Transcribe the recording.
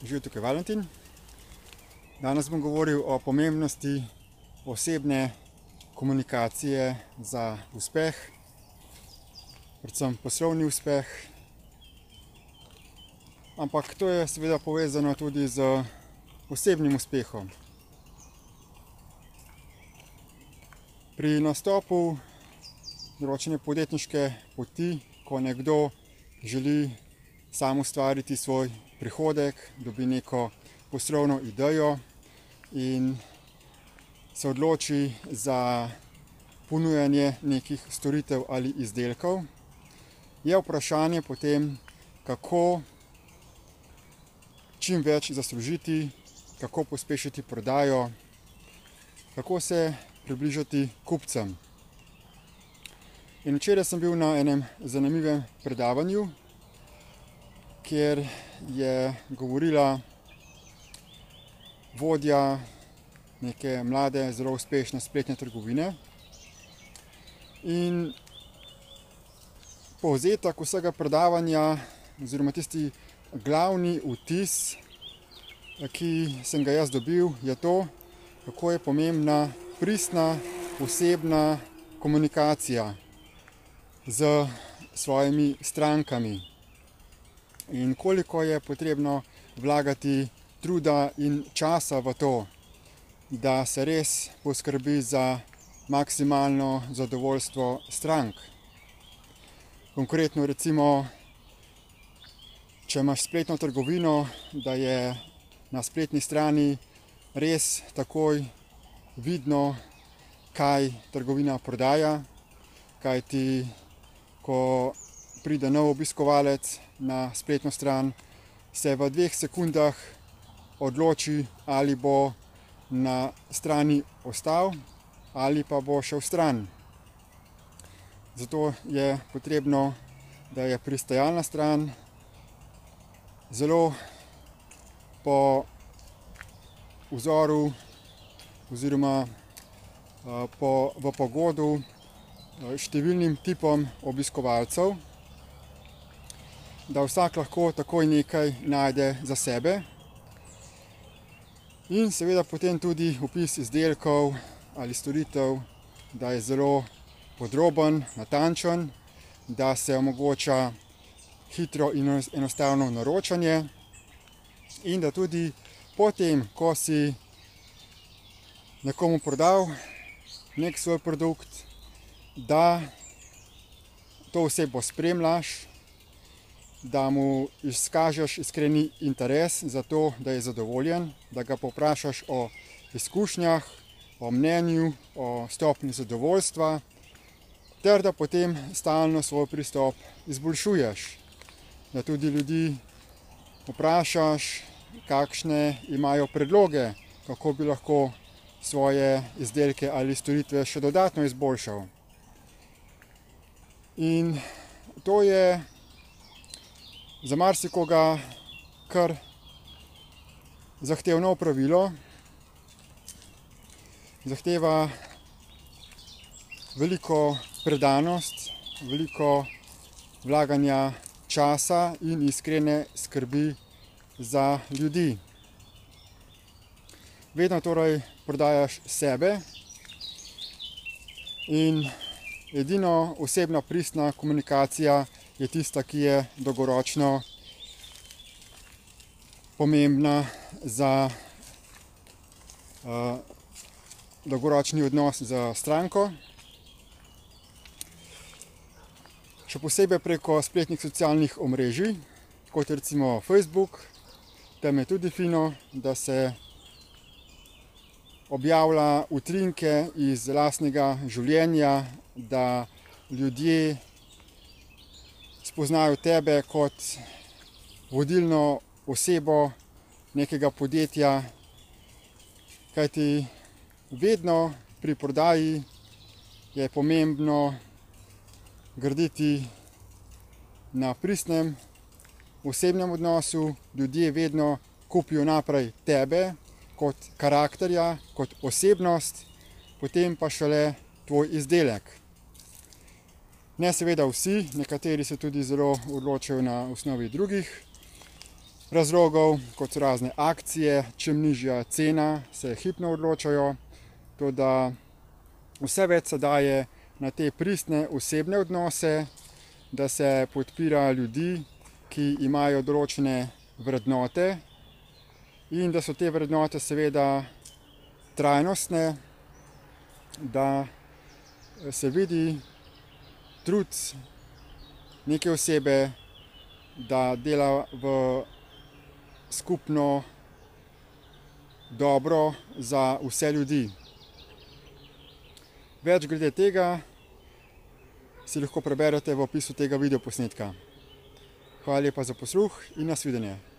Živijo, tukaj Valentin. Danes bom govoril o pomembnosti osebne komunikacije za uspeh, predvsem poslovni uspeh. Ampak to je seveda povezano tudi z osebnim uspehom. Pri nastopu določene podjetniške poti, ko nekdo želi sam ustvariti svoj prihodek, dobi neko poslovno idejo in se odloči za ponujanje nekih storitev ali izdelkov, je vprašanje potem, kako čim več zaslužiti, kako pospešiti prodajo, kako se približati kupcem. In včeraj sem bil na enem zanimivem predavanju, kjer je govorila vodja neke mlade, zelo uspešne spletne trgovine. In povzetek vsega predavanja, oziroma tisti glavni vtis, ki sem ga jaz dobil, je to, kako je pomembna pristna osebna komunikacija z svojimi strankami. In koliko je potrebno vlagati truda in časa v to, da se res poskrbi za maksimalno zadovoljstvo strank. Konkretno recimo, če imaš spletno trgovino, da je na spletni strani res takoj vidno, kaj trgovina prodaja, kajti ko pride nov obiskovalec na spletno stran, se v 2 sekundah odloči, ali bo na strani ostal ali pa bo šel stran. Zato je potrebno, da je pristajalna stran zelo po vzoru oziroma v pogodu številnim tipom obiskovalcev, da vsak lahko takoj nekaj najde za sebe. In seveda potem tudi opis izdelkov ali storitev, da je zelo podroben, natančen, da se omogoča hitro in enostavno naročanje in da tudi potem, ko si nekomu prodal nek svoj produkt, da to osebo spremljaš, da mu izkažeš iskreni interes za to, da je zadovoljen, da ga povprašaš o izkušnjah, o mnenju, o stopnji zadovoljstva, ter da potem stalno svoj pristop izboljšuješ. Da tudi ljudi vprašaš, kakšne imajo predloge, kako bi lahko svoje izdelke ali storitve še dodatno izboljšal. In to je za marsikoga kar zahtevno opravilo, zahteva veliko predanost, veliko vlaganja časa in iskrene skrbi za ljudi. Vedno torej prodajaš sebe in edino osebna pristna komunikacija je tista, ki je dolgoročno pomembna za dolgoročni odnos z stranko. Še posebej preko spletnih socialnih omrežij, kot recimo Facebook. Tam je tudi fino, da se objavlja utrinke iz lastnega življenja, da ljudje spoznajo tebe kot vodilno osebo nekega podjetja, kajti vedno pri prodaji je pomembno graditi na pristnem osebnem odnosu. Ljudje vedno kupijo naprej tebe kot karakterja, kot osebnost, potem pa šele tvoj izdelek. Ne seveda vsi, nekateri se tudi zelo odločajo na osnovi drugih razlogov, kot so razne akcije, čim nižja cena, se hipno odločajo. Toda vse več se daje na te pristne osebne odnose, da se podpira ljudi, ki imajo določene vrednote in da so te vrednote seveda trajnostne, da se vidi trud neke osebe, da dela v skupno dobro za vse ljudi. Več glede tega si lahko preberete v opisu tega videoposnetka. Hvala lepa za posluh in nasvidenje.